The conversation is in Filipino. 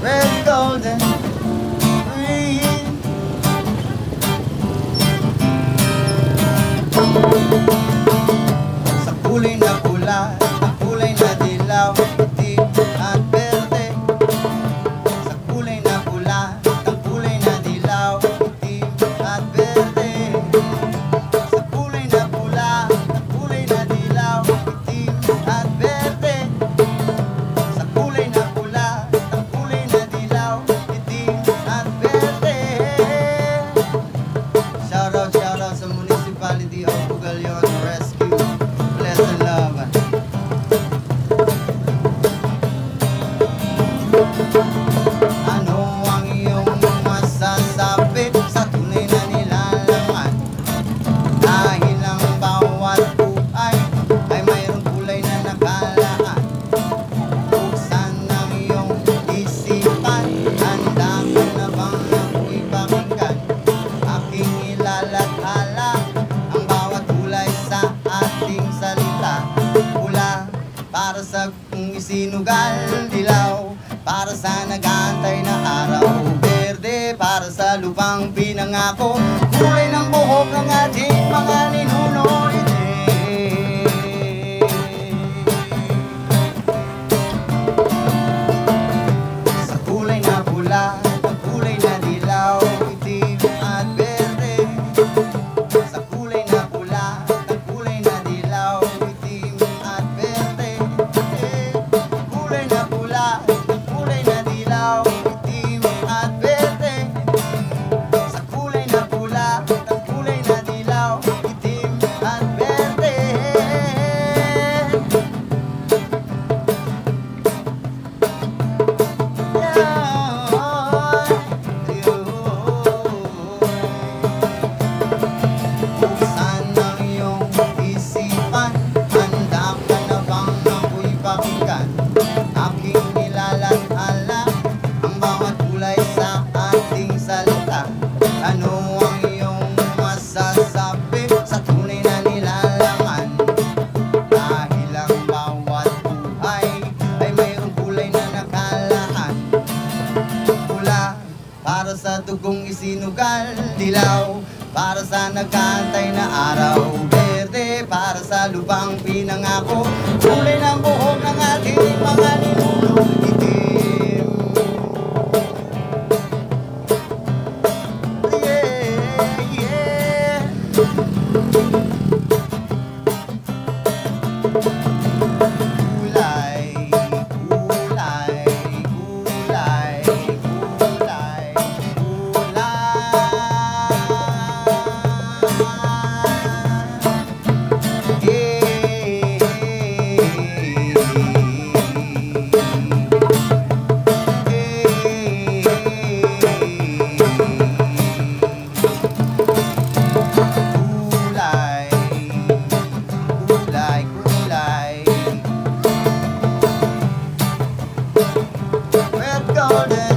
red, golden, green. Sa kulay na pula, ang kulay na dilaw, itim at berde. Sa kulay na pula, ang kulay na dilaw, itim at berde. Sa kulay na pula, ang kulay na dilaw, itim at berde. Sa kulay na pula, ang kulay na dilaw, itim at berde. Shout out sa municipality of Pugalion Rescue. Bless and love. Ano ang iyong masasabi sa tunay na nilalaman? Dahil ang bawat buhay ay mayroong kulay na nakalaan. Buksan ang iyong isipan, handa ka na bang ako'y pakinggan? Aking ilalathala ang bawat kulay sa ating salita. Pula para sa kung isinugal, dilaw para sa nag-aantay na araw, berde para sa lupang pinangako, kulay ng buhok ng ating mga ninuno. Sa kulay na pula, ang kulay na dilaw, itim at berde. Sa kulay na pula, ang kulay na dilaw, itim at berde. Kulay na pula, ang kulay na dilaw, itim at berde. Sa kulay na pula, ang kulay na dilaw, itim at berde. Buksan ang iyong isipan, handa ka na bang ako'y pakinggan? Aking nilalathala ang bawat kulay sa ating salita. Ano ang iyong masasabi sa tunay na nilalaman? Dahil ang bawat buhay ay mayroong kulay na nakalaan. Pula para sa dugong isinugal, dilaw para sa nagkantay na araw, berde para sa lupang pinangako, kulay ng buhok ng ating mga ninuno, itim. Yeah, yeah. Kulay, kulay, kulay, kulay, red, golden.